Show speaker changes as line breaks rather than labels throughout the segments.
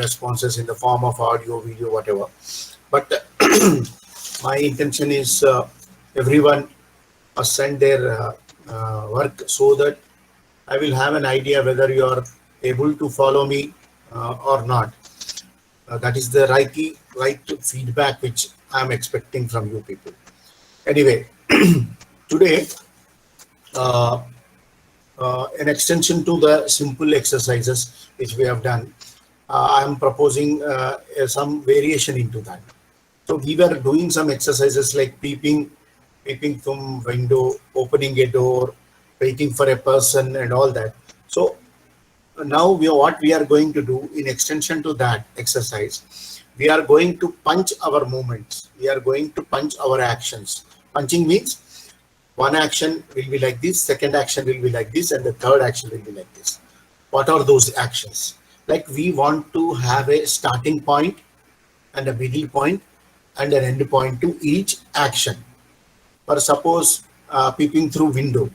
responses in the form of audio, video, whatever. But my intention is everyone must send their work so that I will have an idea whether you are able to follow me or not. That is the right feedback which I am expecting from you people. Anyway, today uh, an extension to the simple exercises which we have done, I am proposing some variation into that. So we were doing some exercises like peeping from window, opening a door, waiting for a person, and all that. So now what we are going to do in extension to that exercise, we are going to punch our movements. We are going to punch our actions. Punching means one action will be like this, second action will be like this, and the third action will be like this. What are those actions? Like we want to have a starting point and a middle point and an end point to each action. For suppose peeping through window.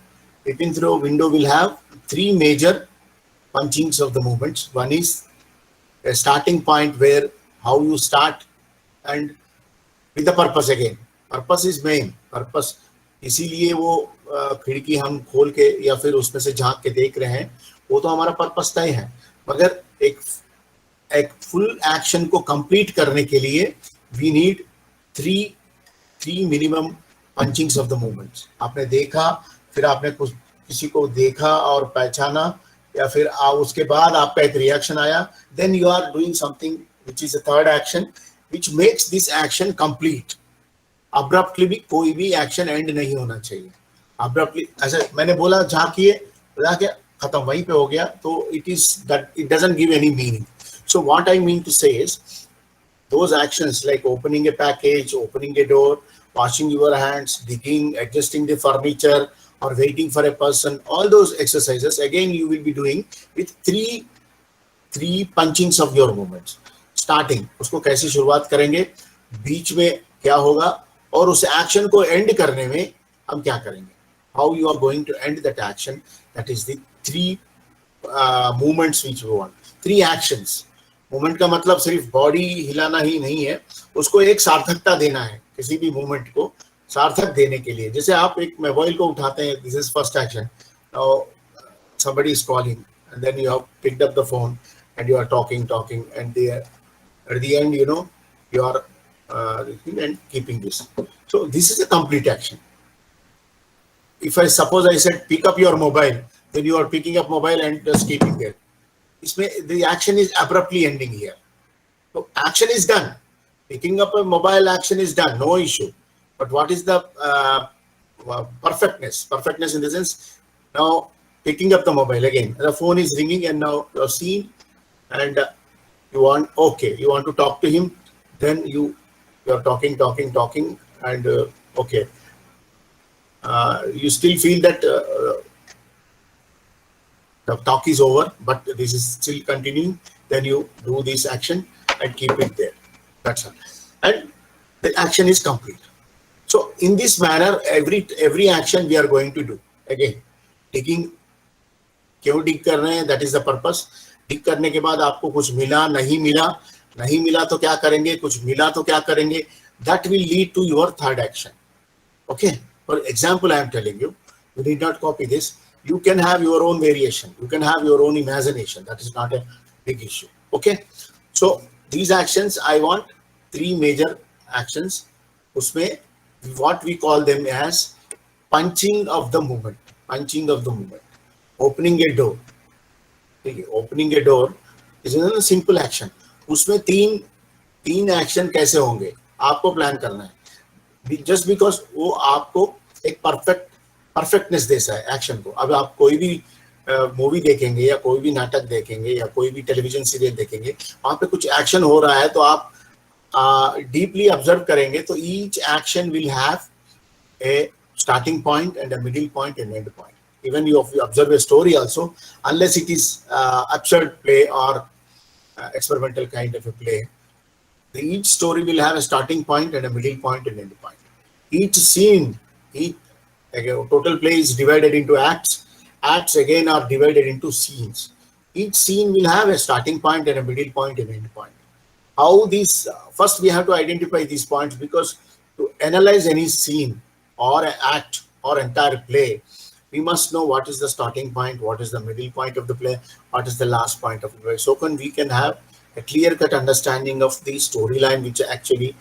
Peeping through a window will have three major punchings of the movements. One is a starting point where how you start and with the purpose again. Purpose is main. Purpose इसीलिए वो खिड़की हम खोल के या फिर उसमें से झांक के देख रहे हैं, वो तो हमारा पर्पस तय है. मगर एक फुल एक्शन को कंप्लीट करने के लिए we need three minimum punchings of the movements. आपने देखा, फिर आपने किसी को देखा और पहचाना, या फिर उसके बाद आपका एक रिएक्शन आया, then you are doing something which is a third action which makes this action complete. Abruptly भी कोई भी एक्शन एंड नहीं होना चाहिए. अब्रप्टली ऐसे मैंने बोला झांकिए, जाके खत्म वहीं पे हो गया, तो it is that it doesn't give any meaning. So what I mean to say is those actions like opening a package, opening a door, washing your hands, digging, adjusting the furniture, or waiting for a person, all those exercises again you will be doing with three punchings of your movements. Starting, उसको कैसे शुरुआत करेंगे, बीच में क्या होगा, और उस action को एंड करने में हम क्या करेंगे. How you are going to end that action, that is the three movements which we want. Three actions. Movement का मतलब सिर्फ बॉडी हिलाना ही नहीं है, उसको एक सार्थकता देना है. किसी भी मूवमेंट को सार्थक देने के लिए, जैसे आप एक मोबाइल को उठाते हैं, this is first action. somebody is calling and then you have picked up the phone and you are talking and at the end you are and keeping this. So this is a complete action. If I suppose I said pick up your mobile, then you are picking up mobile and just keeping there. The action is abruptly ending here. So action is done. Picking up a mobile action is done, no issue. But what is the perfectness? Perfectness in the sense, now picking up the mobile again. The phone is ringing and now you're seeing and you want to talk to him. Then you're talking and okay. You still feel that the talk is over, but this is still continuing. Then you do this action and keep it there. That's all. And the action is complete. So in this manner, every action we are going to do. Again, digging, क्यों dig कर रहे हैं? That is the purpose. Dig करने के बाद आपको कुछ मिला, नहीं मिला तो क्या करेंगे? कुछ मिला तो क्या करेंगे? That will lead to your third action. Okay. For example, I am telling you, you need not copy this. You can have your own variation. You can have your own imagination. That is not a big issue. Okay. So these actions, I want three major actions. Usme, what we call them as punching of the movement. Punching of the movement. Opening a door. Okay. Opening a door is a simple action. उसमें तीन action कैसे होंगे आपको plan करना है. Just because वो आपको एक परफेक्टनेस देता है एक्शन को. अब आप कोई भी मूवी देखेंगे या कोई भी नाटक देखेंगे या कोई भी टेलीविजन सीरियल देखेंगे, वहां पे कुछ एक्शन हो रहा है तो आप डीपली ऑब्जर्व करेंगे तो each action will have a starting point and a middle point and and point. Even you observe a story also, unless it is absurd play or experimental kind of a play, each story will have a starting point and a middle point and end point. Each scene, total play is divided into acts. Acts again are divided into scenes. each scene will have a starting point and a middle point and end point. How these, first we have to identify these points, because to analyze any scene or an act or entire play, we must know what is the starting point, what is the middle point of the play, what is the last point of the play. So we can have a clear cut understanding of the storyline, which actually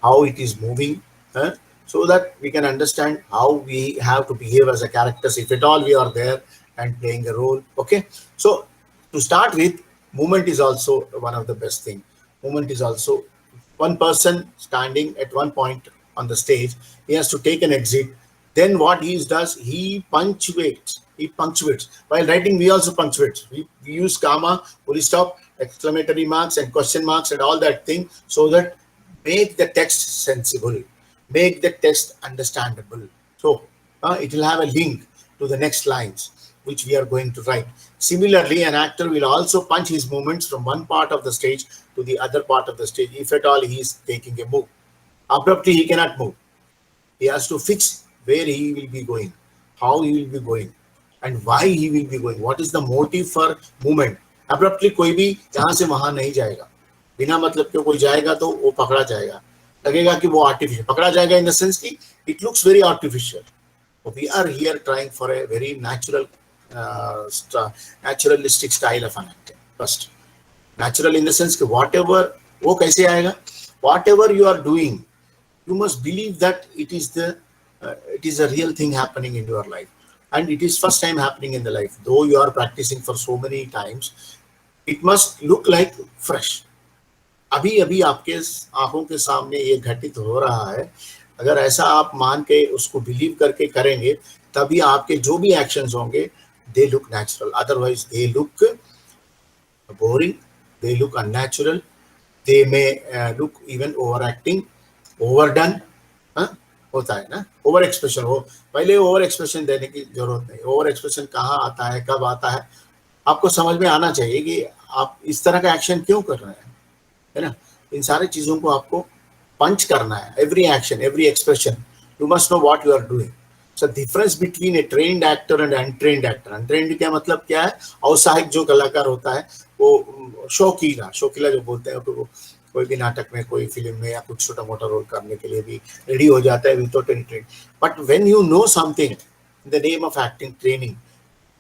how it is moving, so that we can understand how we have to behave as a characters, if at all we are there and playing a role. Okay, so to start with, movement is also one of the best thing. Movement is also, one person standing at one point on the stage, he has to take an exit. Then what he does, he punctuates. He punctuates. While writing, we also punctuate. We use comma, full stop, exclamatory marks, and question marks, and all that thing, so that make the text sensible, make the text understandable. So it will have a link to the next lines which we are going to write. Similarly, an actor will also punch his movements from one part of the stage to the other part of the stage, if at all he is taking a move. Abruptly, he cannot move. He has to fix where he will be going, how he will be going, and why he will be going. What is the motive for movement? Abruptly, कोई भी यहाँ से वहाँ नहीं जाएगा. बिना मतलब के कोई जाएगा तो वो पकड़ा जाएगा. लगेगा कि वो आर्टिफिशियल पकड़ा जाएगा, इन द सेंस कि it looks very artificial. We are here trying for a very natural, naturalistic style of an acting. First, natural in the sense कि whatever, वो कैसे आएगा? Whatever you are doing, you must believe that it is a real thing happening in your life, and it is first time happening in the life. Though you are practicing for so many times, it must look like fresh. अभी अभी आपके आंखों के सामने ये घटित हो रहा है. अगर ऐसा आप मान के उसको बिलीव करके करेंगे, तभी आपके जो भी एक्शंस होंगे, they look natural. Otherwise, they look boring, they look unnatural, they may look even overacting, overdone. होता है ना, ओवर एक्सप्रेशन. हो पहले ओवर एक्सप्रेशन देने की जरूरत नहीं. ओवर एक्सप्रेशन कहाँ आता है, कब आता है, आपको समझ में आना चाहिए कि आप इस तरह का एक्शन क्यों कर रहे हैं, है ना. इन सारी चीजों को आपको पंच करना है. Every action, every expression, you must know what you are doing. So difference between a trained actor and untrained actor. Untrained क्या मतलब क्या है? औत्साहिक जो कलाकार होता है, वो शौकीला जो बोलते हैं, तो वो कोई भी नाटक में, कोई फिल्म में या कुछ छोटा मोटा रोल करने के लिए भी रेडी हो जाता है without any training. But when you know something in the name of acting training,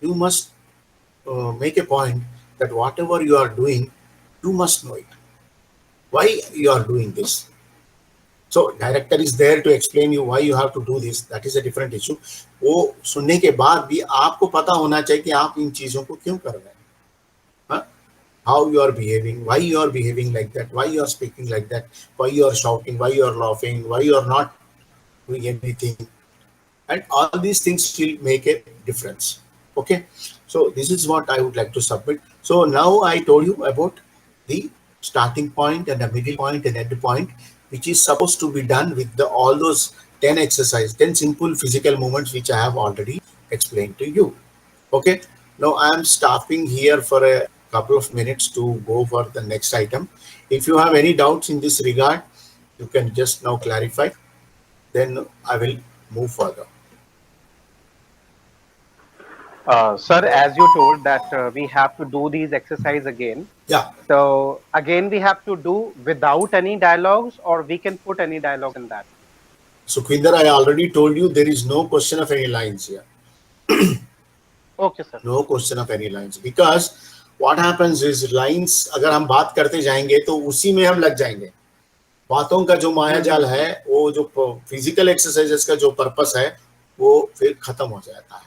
you must make a point that whatever you are doing, you must know it. Why you are doing this? So director is there to explain you why you have to do this. That is a different issue. वो सुनने के बाद भी आपको पता होना चाहिए कि आप इन चीजों को क्यों कर रहे हैं. How you are behaving, why you are behaving like that, why you are speaking like that, why you are shouting, why you are laughing, why you are not doing anything, and all these things will make a difference. Okay, so this is what I would like to submit. So now I told you about the starting point and the middle point and end point, which is supposed to be done with all those 10 exercises, 10 simple physical movements which I have already explained to you. Okay, now I am stopping here for a couple of minutes to go for the next item. If you have any doubts in this regard, you can just now clarify, then I will move further.
Sir, as you told that we have to do these exercises again.
Yeah.
So again, we have to do without any dialogues, or we can put any dialogue in that.
So Kwinder, I already told you there is no question of any lines here.
Okay, sir.
No question of any lines, because what happens is lines अगर हम बात करते जाएंगे तो उसी में हम लग जाएंगे. बातों का जो मायाजाल है, वो जो फिजिकल एक्सरसाइजेस का जो पर्पस है, वो फिर खत्म हो जाता है.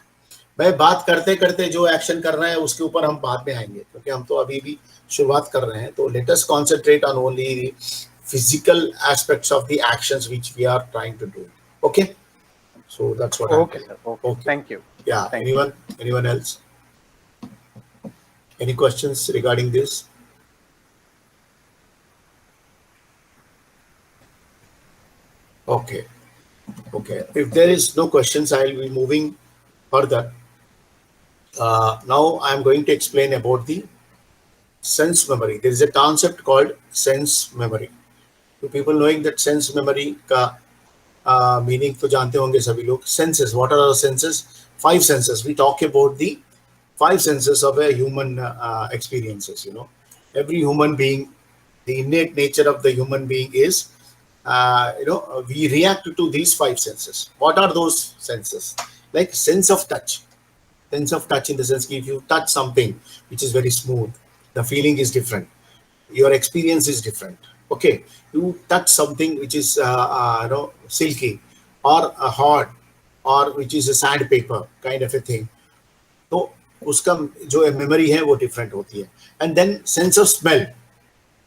मैं बात करते करते जो एक्शन कर रहे हैं उसके ऊपर हम बाद में आएंगे, क्योंकि हम तो अभी भी शुरुआत कर रहे हैं. तो let us concentrate on only physical aspects of the actions which we are trying to do. Okay, so that's what
okay, sir. Okay. Thank you.
Yeah.
Thank
anyone else, any questions regarding this? Okay, if there is no questions, I will be moving further. Now I am going to explain about the sense memory. There is a concept called sense memory. To people knowing that sense memory का meaning तो जानते होंगे सभी लोग. Senses, what are our senses? 5 senses. We talk about the five senses of a human experiences. Every human being, the innate nature of the human being is, we react to these five senses. What are those senses? Like sense of touch. Sense of touch in the sense, if you touch something which is very smooth, the feeling is different. Your experience is different. Okay, you touch something which is silky or hard, or which is a sandpaper kind of a thing. तो उसका जो memory है वो different होती है. And then sense of smell.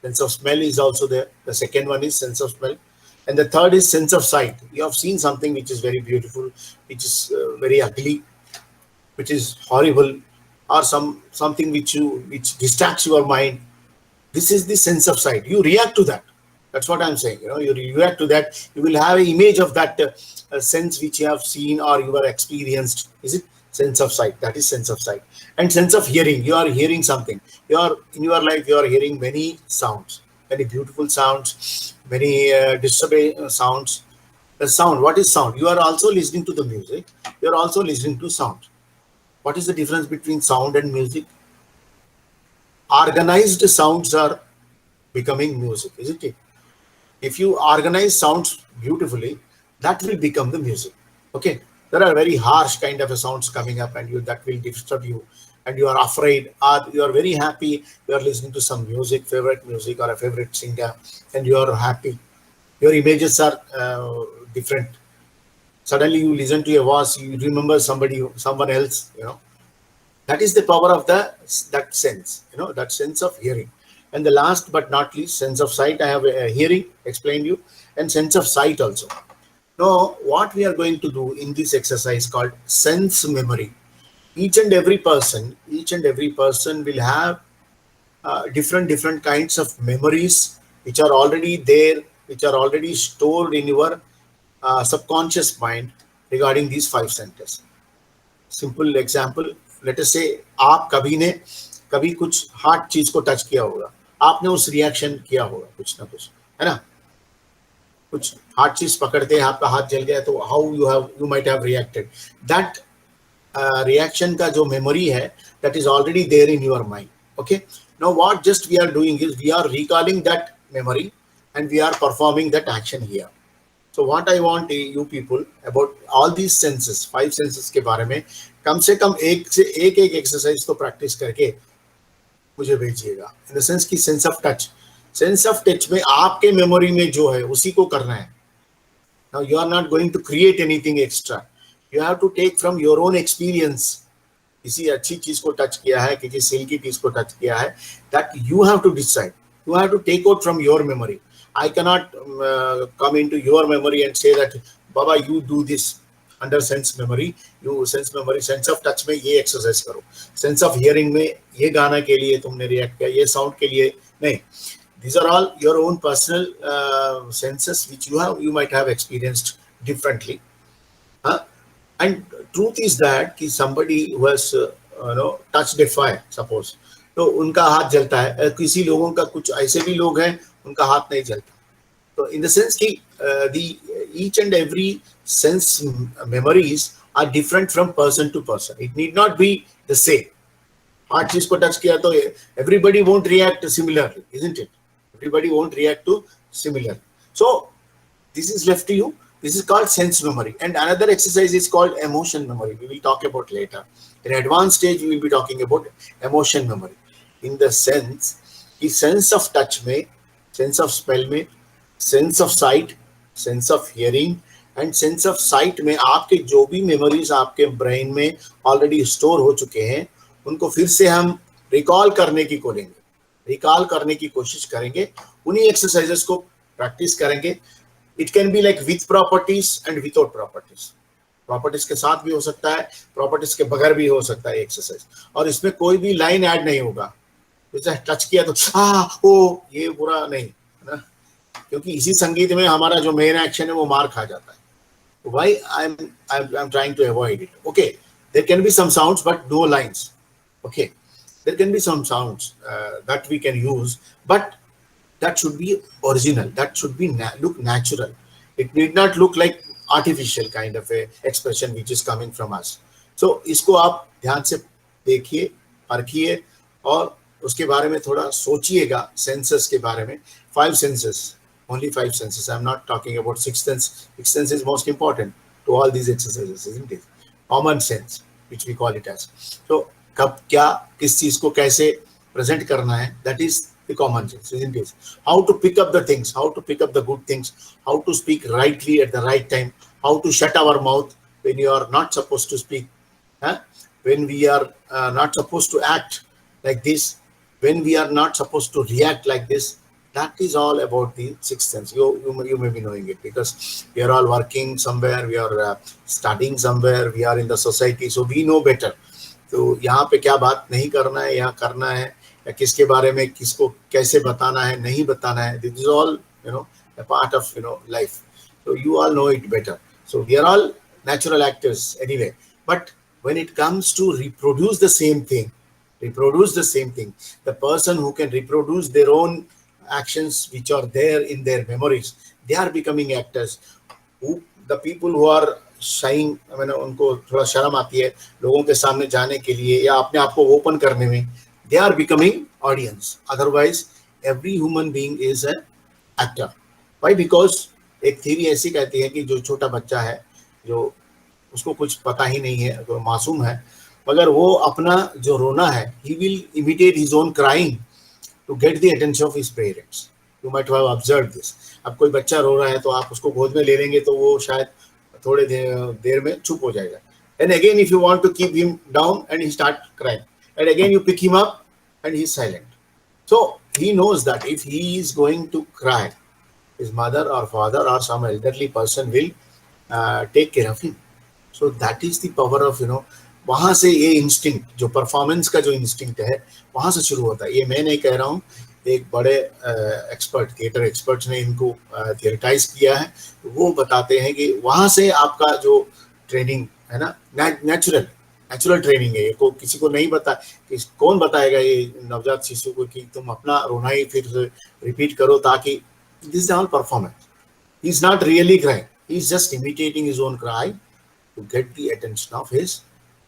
Sense of smell is also there. The second one is sense of smell. And the third is sense of sight. You have seen something which is very beautiful, which is very ugly, which is horrible, or something which distracts your mind. This is the sense of sight. You react to that. That's what I'm saying. You react to that. You will have an image of that sense which you have seen or you have experienced. Is it sense of sight? That is sense of sight. And sense of hearing. You are hearing something. In your life, you are hearing many sounds, many beautiful sounds, many disturbing sounds. The sound. What is sound? You are also listening to the music. You are also listening to sound. What is the difference between sound and music? Organized sounds are becoming music, isn't it? If you organize sounds beautifully, that will become the music. Okay, there are very harsh kind of sounds coming up, and that will disturb you, and you are afraid, or you are very happy. You are listening to some music, favorite music, or a favorite singer, and you are happy. Your images are different. Suddenly, you listen to a voice, you remember someone else. That is the power of that sense. That sense of hearing. And the last but not least, sense of sight. I have hearing explained you, and sense of sight also. Now, what we are going to do in this exercise called sense memory. Each and every person will have different kinds of memories which are already there, which are already stored in your subconscious mind regarding these five senses. Simple example. Let us say आप कभी कुछ hard चीज को touch किया होगा, आपने उस reaction किया होगा कुछ ना कुछ, है ना? कुछ हार्ड चीज पकड़ते हैं, आपका हाथ जल गया, तो how you might have reacted. That reaction का जो मेमोरी है, that is already there in your mind. Okay, now what just we are doing is we are recalling that memory and we are performing that action here. So what I want you people about all these senses, 5 senses के बारे में कम से कम एक exercise तो practice करके मुझे भेजिएगा. In the sense की सेंस ऑफ टच में आपके मेमोरी में जो है उसी को करना है. Now you are not going to create anything extra. You have to take from your own experience. किसी अच्छी चीज को टच किया है, किसी सिल्की चीज को टच किया है, that you have to decide. You have to take out from your memory. I cannot come into your memory and say that Baba, you do this under sense memory. You sense memory, sense of touch में ये exercise करो, sense of hearing में ये गाना के लिए तुमने react किया, ये sound के लिए नहीं. These are all your own personal senses which you might have experienced differently. And truth is that कि somebody who has touched a fire, suppose, तो उनका हाथ जलता है. किसी लोगों का कुछ ऐसे भी लोग हैं उनका हाथ नहीं जलता. तो इन द सेंस कि each and every sense memories are different from person to person. It need not be the same. Hard चीज को टच किया तो everybody won't react similarly, isn't it? Everybody won't react to similarly. So this is left to you. This is called sense memory. And another exercise is called emotion memory. We will talk about later. In advanced stage, we will be talking about emotion memory. In the sense, the sense of touch में, sense of smell में, sense of sight, sense of hearing, and sense of sight में आपके जो भी memories आपके brain में already store हो चुके हैं, उनको फिर से हम recall करने की कोशिश करेंगे. उन्हीं exercises को practice करेंगे. It can be like with properties and without properties. Properties के साथ भी हो सकता है, properties के बगैर भी हो सकता है exercise. और इसमें कोई भी line add नहीं होगा. जैसे टच किया तो ये बुरा नहीं है ना, क्योंकि इसी संगीत में हमारा जो मेन एक्शन है वो मार खा जाता है. Why I'm trying to avoid it. Okay, there can be some sounds but no lines. Okay, there can be some sounds that we can use, but that should be original. That should be look natural. It need not look like artificial kind of a expression which is coming from us. So इसको आप ध्यान से देखिए, परखिए और उसके बारे में थोड़ा सोचिएगा, सेंसेस के बारे में. 5 senses, only 5 senses. I'm not talking about 6th sense. 6th sense is most important to all these exercises, isn't it? Common sense, which we call it as. So कब क्या किस चीज को कैसे प्रेजेंट करना है, that is the common sense, isn't it? How to pick up the things, how to pick up the good things, how to speak rightly at the right time, how to shut our mouth when you are not supposed to speak, huh? When we are not supposed to act like this, when we are not supposed to react like this. That is all about the sixth sense. You may be knowing it because we are all working somewhere, we are studying somewhere, we are in the society, so we know better. तो यहाँ पे क्या बात नहीं करना है, यहाँ करना है, या किसके बारे में किसको कैसे बताना है, नहीं बताना है. This is all, a part of, life. So you all know it better. So we are all natural actors anyway. But when it comes to reproduce the same thing, the person who can reproduce their own actions which are there in their memories, they are becoming actors. The people who are shying, मैंने उनको थोड़ा शर्म आती है लोगों के सामने जाने के लिए या अपने आप को ओपन करने में, they are becoming audience. Otherwise every human being is an actor. Why? Because एक थ्योरी ऐसी कहती है कि जो छोटा बच्चा है, जो उसको कुछ पता ही नहीं है, जो मासूम है, मगर वो अपना जो रोना है, he will imitate his own crying to get the attention of his parents. You might have observed this. अब कोई बच्चा रो रहा है तो आप उसको गोद में ले लेंगे तो वो शायद थोड़े देर में चुप हो जाएगा. And again, if you want to keep him down and he start crying, and again you pick him up and he's silent. So he knows that if he is going to cry, his mother or father or some elderly person will take care of him. So that is the power of, वहां से ये instinct, जो performance का जो instinct है, वहां से शुरू होता है. ये मैं नहीं कह रहा हूँ, एक बड़े एक्सपर्ट, थिएटर एक्सपर्ट्स ने इनको थियरेटाइज किया है. वो बताते हैं कि वहां से आपका जो ट्रेनिंग है ना, नेचुरल ट्रेनिंग है. ये को किसी को नहीं बता कि कौन बताएगा ये नवजात शिशु को कि तुम अपना रोना ही फिर रिपीट करो ताकि. This is all performance. He is not really crying, he is just imitating his own cry to get the attention of his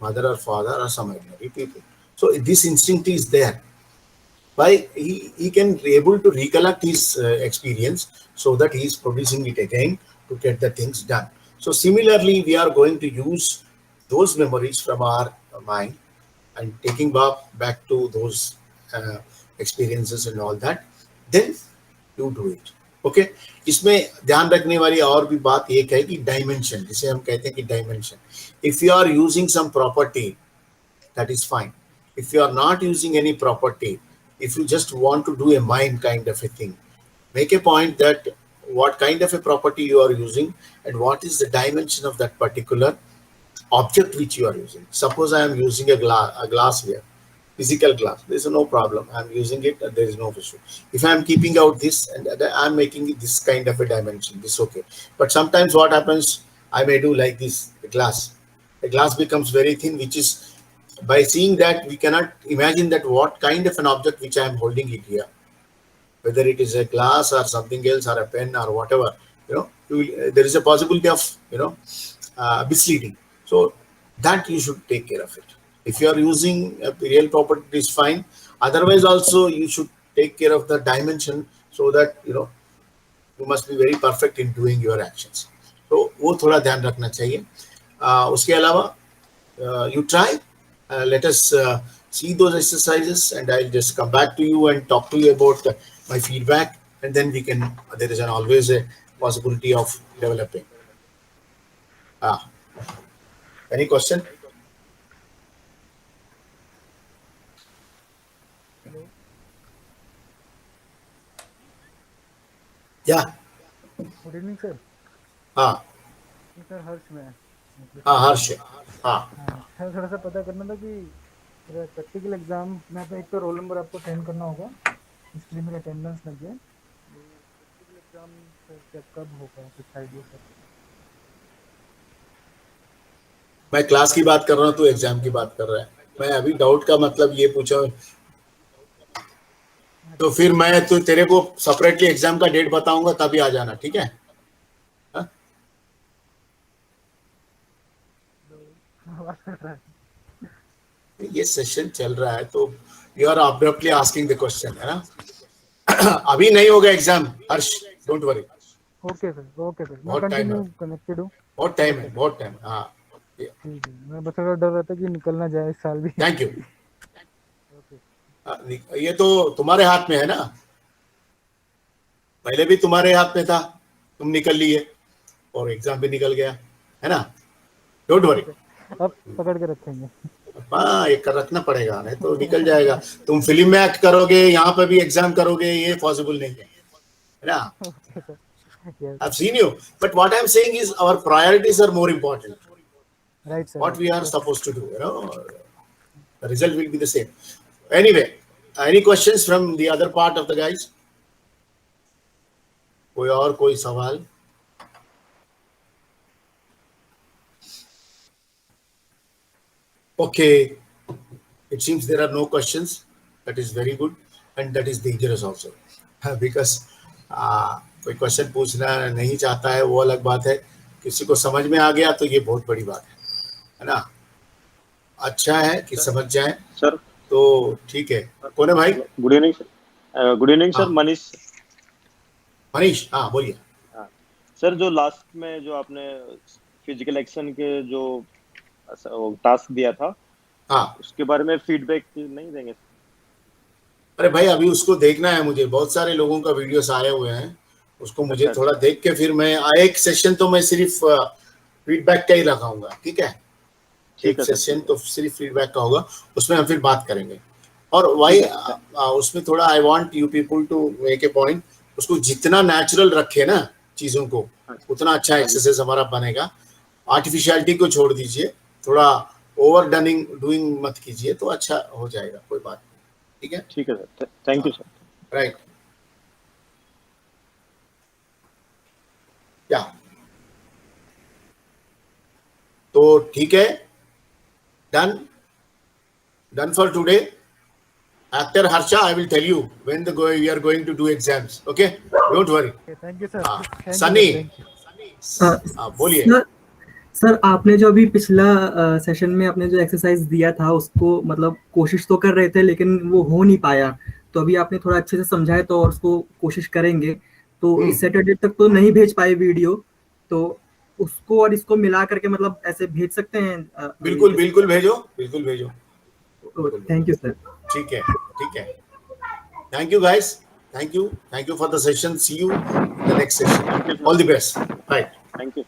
mother or father or some ordinary people. So this instinct is there. By he can be able to recollect his experience so that he is producing it again to get the things done. So similarly, we are going to use those memories from our mind and taking back to those experiences and all that. Then you do it. Okay. इसमें ध्यान रखने वाली और भी बात एक है कि डायमेंशन, जिसे हम कहते हैं कि dimension. If you are using some property, that is fine. If you are not using any property, if you just want to do a mime kind of a thing, make a point that what kind of a property you are using and what is the dimension of that particular object which you are using. Suppose I am using a glass here, physical glass, there is no problem, I am using it and there is no issue. If I am keeping out this and I am making it this kind of a dimension, this okay. But sometimes what happens, I may do like this, the glass becomes very thin, which is, by seeing that we cannot imagine that what kind of an object which I am holding it here, whether it is a glass or something else or a pen or whatever, there is a possibility of misleading. So that you should take care of it. If you are using a real property, it is fine. Otherwise also you should take care of the dimension so that you must be very perfect in doing your actions. So वो थोड़ा ध्यान रखना चाहिए. उसके अलावा you try. Let us see those exercises and I'll just come back to you and talk to you about my feedback, and then we can, there is always a possibility of developing. Any question?
Hello.
Yeah.
Good evening, sir. Sir Harsh में.
Harsh.
Sir थोड़ा सा पता करना था कि practical exam में तो एक तो रोल नंबर आपको सेंड करना होगा, इसके लिए मेरा अटेंडेंस लग गया. प्रैक्टिकल एग्जाम कब होगा, कुछ आइडिया सर?
मैं क्लास की बात कर रहा हूँ, तो एग्जाम की बात कर रहा है. मैं अभी डाउट का मतलब ये पूछा, तो फिर मैं तो तेरे को सेपरेटली एग्जाम का डेट बताऊंगा, तभी आ जाना, ठीक है? ये सेशन चल रहा है तो you are abruptly asking the question, है ना? अभी नहीं होगा exam Harsh, don't worry.
Okay sir मैं
बहुत टाइम
कंटिन्यू
है,
कनेक्टेड हूँ।
बहुत टाइम है, बहुत टाइम। हाँ,
ठीक है, मैं बस थोड़ा डर रहा था कि निकल ना जाए इस साल भी।
Thank you.
ओके
ये तो तुम्हारे हाथ में है ना, पहले भी तुम्हारे हाथ में था, तुम निकल लिए और एग्जाम भी निकल गया, है ना? Don't worry.
अब पकड़ के रखेंगे।
हाँ, ये कर रखना पड़ेगा, नहीं तो निकल जाएगा। तुम फिल्म में एक्ट करोगे, यहाँ पे भी एग्जाम करोगे, ये पॉसिबल नहीं है ना?
Okay sir, yes
I've seen you, but what I'm saying is our priorities are more important.
Right sir,
What we are supposed to do, you know, the result will be the same. Anyway, any questions from the other part of the guys? कोई और कोई सवाल? Okay, it seems there are no questions. That is very good, and that is dangerous also, because कोई question पूछना नहीं चाहता है वो अलग बात है, किसी को समझ में आ गया तो ये बहुत बड़ी बात है ना? अच्छा है कि समझ जाए
सर।
तो ठीक है। कौन है भाई?
Good evening sir. Good evening sir,
हाँ।
मनीष।
मनीष, हाँ बोलिए।
हाँ सर, जो लास्ट में जो आपने फिजिकल एक्शन के जो टास्क दिया था,
हाँ,
उसके बारे में फीडबैक नहीं देंगे?
अरे भाई अभी उसको देखना है मुझे, बहुत सारे लोगों का वीडियोस आए हुए हैं, उसको मुझे
अच्छा,
थोड़ा देख के फिर मैं एक सेशन तो मैं सिर्फ फीडबैक का ही लगाऊंगा, ठीक है?
ठीक
एक
है सर,
सेशन
ठीक है।
तो सिर्फ फीडबैक का होगा, उसमें हम फिर बात करेंगे। और वही उसमें थोड़ा I want you people to make a point, उसको जितना नेचुरल रखे ना चीजों को, उतना अच्छा एक्सरसाइज हमारा बनेगा। आर्टिफिशियलिटी को छोड़ दीजिए, थोड़ा ओवर डूइंग मत कीजिए, तो अच्छा हो जाएगा, कोई बात नहीं, ठीक है?
ठीक है sir, thank you sir.
Right, क्या? तो ठीक है, done for today. After Harsha, I will tell you when we are going to do exams. Okay, don't worry.
Thank you sir,
Sunny, बोलिए।
सर आपने जो अभी पिछला सेशन में आपने जो एक्सरसाइज दिया था उसको मतलब कोशिश तो कर रहे थे लेकिन वो हो नहीं पाया, तो अभी आपने थोड़ा अच्छे से समझाया तो और उसको कोशिश करेंगे। तो इस सैटरडे तक तो नहीं भेज पाए वीडियो, तो उसको और इसको मिला करके मतलब ऐसे भेज सकते हैं?
बिल्कुल बिल्कुल भेजो, बिल्कुल भेजो।
Thank you sir.
ठीक है, ठीक है। Thank you guys, thank you for the session. See you in the next session. All the best. Bye.
Thank you.